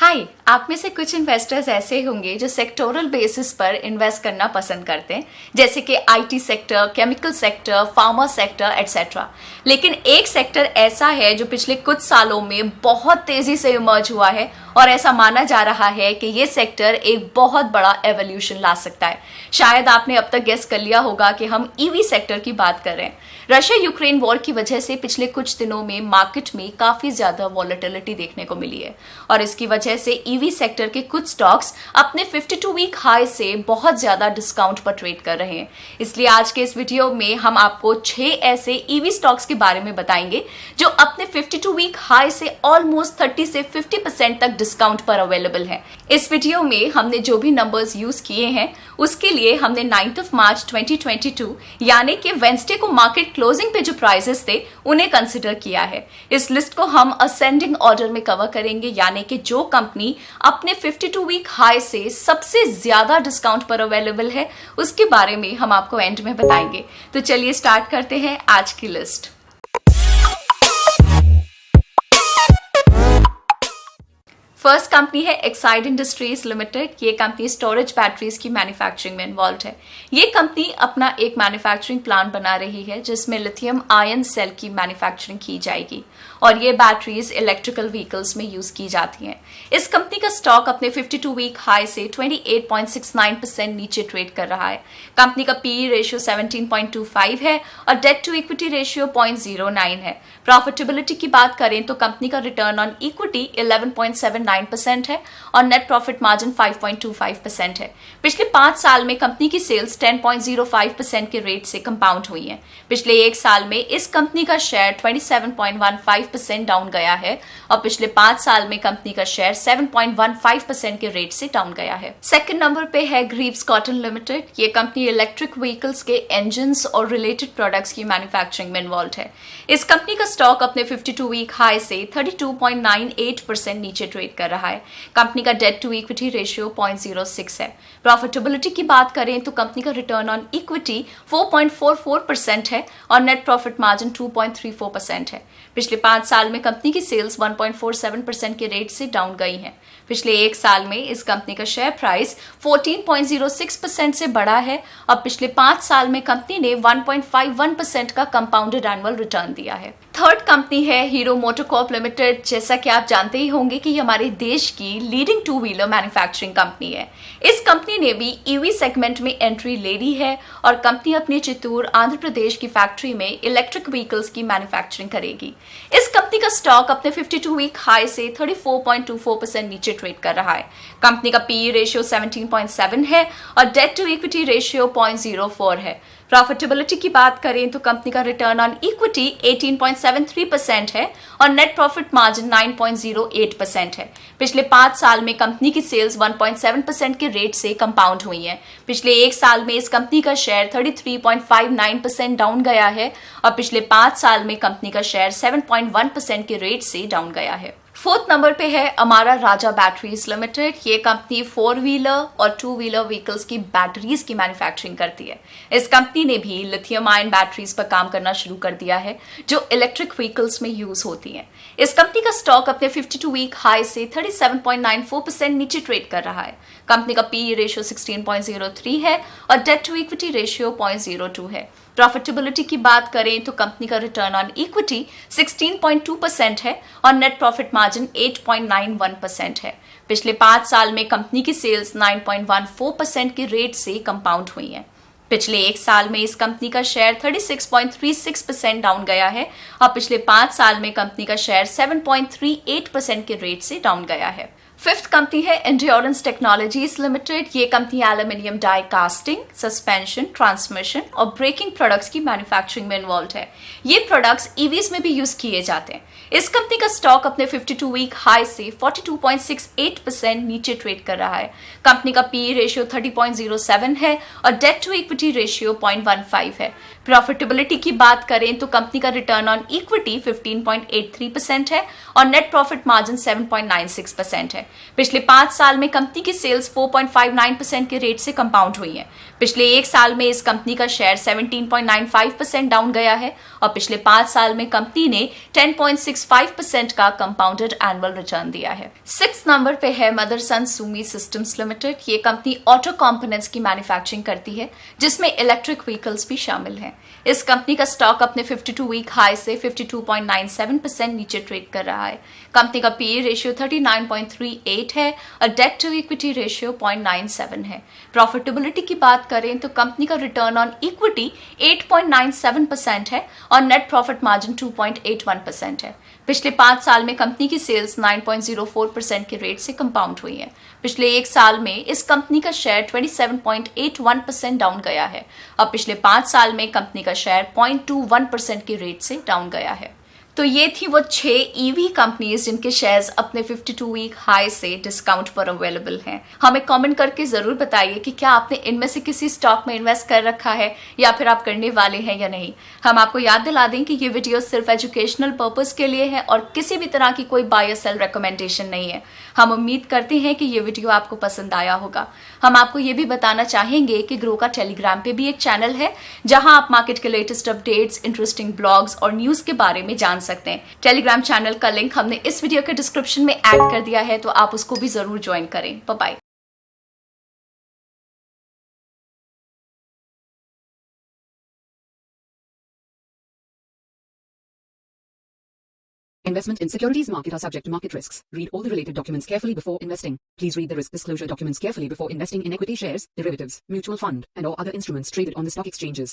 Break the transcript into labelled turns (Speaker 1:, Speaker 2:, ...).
Speaker 1: हाय, आप में से कुछ इन्वेस्टर्स ऐसे होंगे जो सेक्टोरल बेसिस पर इन्वेस्ट करना पसंद करते हैं, जैसे कि IT sector, chemical sector, pharma sector etcetera. लेकिन एक सेक्टर ऐसा है जो पिछले कुछ सालों में बहुत तेजी से इमर्ज हुआ है और ऐसा माना जा रहा है कि ये सेक्टर एक बहुत बड़ा एवोल्यूशन ला सकता है। शायद आपने अब तक गेस कर लिया होगा कि हम ईवी सेक्टर की बात कर रहे हैं। रशिया यूक्रेन वॉर की वजह से पिछले कुछ दिनों में मार्केट में काफी ज्यादा वॉलेटिलिटी देखने को मिली है और इसकी वजह से ईवी सेक्टर के कुछ स्टॉक्स अपने 52 वीक हाई से बहुत ज्यादा डिस्काउंट पर ट्रेड कर रहे हैं। इसलिए आज के इस वीडियो में हम आपको 6 ऐसे ईवी स्टॉक्स के बारे में बताएंगे जो अपने 52 वीक हाई से ऑलमोस्ट 30 से 50% तक डिस्काउंट पर अवेलेबल है। इस वीडियो में हमने जो भी नंबर्स यूज किए हैं उसके लिए हमने 9 मार्च 2022 यानी कि वेंसडे को मार्केट क्लोजिंग पे जो प्राइसेस थे उन्हें कंसिडर किया है। इस लिस्ट को हम असेंडिंग ऑर्डर में कवर करेंगे, यानी कि जो कंपनी अपने 52 वीक हाई से सबसे ज्यादा डिस्काउंट पर अवेलेबल है उसके बारे में हम आपको एंड में बताएंगे। तो चलिए स्टार्ट करते हैं आज की लिस्ट। फर्स्ट कंपनी है एक्साइड इंडस्ट्रीज लिमिटेड। ये कंपनी स्टोरेज बैटरीज की मैन्युफैक्चरिंग में इन्वॉल्व है। ये कंपनी अपना एक मैन्युफैक्चरिंग प्लांट बना रही है जिसमें लिथियम आयन सेल की मैन्युफैक्चरिंग की जाएगी और ये बैटरीज इलेक्ट्रिकल व्हीकल्स में यूज की जाती हैं। इस कंपनी का स्टॉक अपने 52 वीक हाई से 28.69% नीचे ट्रेड कर रहा है। कंपनी का पीई रेशियो 17.25 है और डेट टू इक्विटी रेशियो 0.09 है। प्रॉफिटेबिलिटी की बात करें तो कंपनी का रिटर्न ऑन इक्विटी 11.79% है और नेट प्रॉफिट मार्जिन 5.25% है। पिछले 5 साल में कंपनी की सेल्स 10.05% के रेट से कंपाउंड हुई है। पिछले 1 साल में इस कंपनी का शेयर 27.15% डाउन गया है और पिछले 5 साल में कंपनी का शेयर 7.15% के रेट से डाउन गया है। सेकंड नंबर पे है ग्रीव्स कॉटन लिमिटेड। ये कंपनी इलेक्ट्रिक व्हीकल्स के इंजन्स और रिलेटेड प्रोडक्ट्स की मैन्युफैक्चरिंग में इन्वॉल्व है। इस कंपनी का स्टॉक अपने 52 वीक हाई से 32.98% नीचे ट्रेड कर रहा है। कंपनी का डेट टू इक्विटी रेशियो 0.06 है। प्रॉफिटेबिलिटी की बात करें तो कंपनी का रिटर्न ऑन इक्विटी 4.44% है और नेट प्रॉफिट मार्जिन 2.34% है। पिछले 5 साल में कंपनी की सेल्स 1.47% के रेट से डाउन गई हैं। पिछले 1 साल में इस कंपनी का शेयर प्राइस 14.06% से बढ़ा है और पिछले 5 साल में कंपनी ने 1.51% का कंपाउंडेड एनुअल रिटर्न दिया है। थर्ड कंपनी है हीरो मोटोकॉर्प लिमिटेड। जैसा कि आप जानते ही होंगे कि हमारे देश की लीडिंग 2 व्हीलर मैन्युफैक्चरिंग कंपनी है। इस कंपनी ने भी ईवी सेगमेंट में एंट्री ले ली है और कंपनी अपनी चित्तूर आंध्र प्रदेश की फैक्ट्री में इलेक्ट्रिक व्हीकल्स की मैन्युफैक्चरिंग करेगी। इस कंपनी का स्टॉक अपने 52 वीक हाई से 34.24% नीचे ट्रेड कर रहा है। कंपनी का पीई रेशियो 17.7 है और डेट टू इक्विटी रेशियो 0.04 है। प्रॉफिटेबिलिटी की बात करें तो कंपनी का रिटर्न ऑन इक्विटी 18.73% है और नेट प्रॉफिट मार्जिन 9.08% है। पिछले 5 साल में कंपनी की सेल्स 1.7% के रेट से कंपाउंड हुई हैं। पिछले 1 साल में इस कंपनी का शेयर 33.59% डाउन गया है और पिछले 5 साल में कंपनी का शेयर 7.1% के रेट से डाउन गया है। फोर्थ नंबर पे है अमारा राजा बैटरीज लिमिटेड। ये कंपनी 4 व्हीलर और 2 व्हीलर व्हीकल्स की बैटरीज की मैन्युफैक्चरिंग करती है। इस कंपनी ने भी लिथियम आयन बैटरीज पर काम करना शुरू कर दिया है जो इलेक्ट्रिक व्हीकल्स में यूज होती हैं। इस कंपनी का स्टॉक अपने 52 वीक हाई से 37.94% नीचे ट्रेड कर रहा है। कंपनी का पीई रेशियो 16.03 है और डेट टू इक्विटी रेशियो 0.02 है। प्रॉफिटेबिलिटी की बात करें तो कंपनी का रिटर्न ऑन इक्विटी 16.2% है और नेट प्रॉफिट मार्जिन 8.91% है। पिछले 5 साल में कंपनी की सेल्स 9.14% के रेट से कंपाउंड हुई हैं। पिछले 1 साल में इस कंपनी का शेयर 36.36% डाउन गया है और पिछले 5 साल में कंपनी का शेयर 7.38% के रेट से डाउन गया है। फिफ्थ कंपनी है एंड्योरेंस टेक्नोलॉजीज लिमिटेड। ये company aluminium die casting, suspension, transmission और ब्रेकिंग प्रोडक्ट्स की मैन्युफैक्चरिंग में इन्वॉल्व है। ये प्रोडक्ट्स ईवीज में भी यूज किए जाते हैं। इस कंपनी का स्टॉक अपने 52 वीक हाई से 42.68% नीचे ट्रेड कर रहा है। कंपनी का पीई रेशियो 30.07 है और डेट टू इक्विटी रेशियो 0.15 है। प्रॉफिटेबिलिटी की बात करें तो कंपनी का रिटर्न ऑन इक्विटी 15.83% है और नेट प्रॉफिट मार्जिन 7.96% है। पिछले 5 साल में कंपनी की सेल्स 4.59% के रेट से कंपाउंड हुई है। पिछले 1 साल में इस कंपनी का शेयर 17.95% डाउन गया है और पिछले 5 साल में कंपनी ने 10.65% का कंपाउंडेड एनुअल रिटर्न दिया है। 6 नंबर पे है मदरसन सुमी सिस्टम्स लिमिटेड। ये कंपनी ऑटो कंपोनेंट्स की मैन्युफैक्चरिंग करती है जिसमें इलेक्ट्रिक व्हीकल्स भी शामिल हैं। इस कंपनी का स्टॉक अपने 52 वीक हाई से 52.97% नीचे ट्रेड कर रहा है। कंपनी का पीई रेशियो 39.38 है और डेट टू इक्विटी रेशियो 0.97 है। प्रॉफिटेबिलिटी की बात करें तो कंपनी का रिटर्न ऑन इक्विटी 8.97% है और नेट प्रॉफिट मार्जिन 2.81% है। पिछले 5 साल में कंपनी की सेल्स 9.04% के रेट से कंपाउंड हुई है। पिछले 1 साल में इस कंपनी का शेयर 27.81% डाउन गया है और पिछले 5 साल में कंपनी का शेयर 0.21% के रेट से डाउन गया है। तो ये थी वो 6 ईवी कंपनीज जिनके शेयर्स अपने 52 वीक हाई से डिस्काउंट पर अवेलेबल हैं। हमें कमेंट करके जरूर बताइए कि क्या आपने इनमें से किसी स्टॉक में इन्वेस्ट कर रखा है या फिर आप करने वाले हैं या नहीं। हम आपको याद दिला दें कि ये वीडियो सिर्फ एजुकेशनल पर्पस के लिए है और किसी भी तरह की कोई बाय या सेल रिकमेंडेशन नहीं है। हम उम्मीद करते हैं कि ये वीडियो आपको पसंद आया होगा। हम आपको ये भी बताना चाहेंगे कि ग्रो का टेलीग्राम पे भी एक चैनल है जहां आप मार्केट के लेटेस्ट अपडेट्स, इंटरेस्टिंग ब्लॉग्स और न्यूज के बारे में जान सकते हैं। टेलीग्राम चैनल का लिंक हमने इस वीडियो के डिस्क्रिप्शन में ऐड कर दिया है, तो आप उसको भी जरूर ज्वाइन करें। Bye bye.
Speaker 2: Investment in securities market are subject to market risks. Read all the related documents carefully before investing. Please read the risk disclosure documents carefully before investing in equity shares, derivatives, mutual fund, and or other instruments traded on the stock exchanges.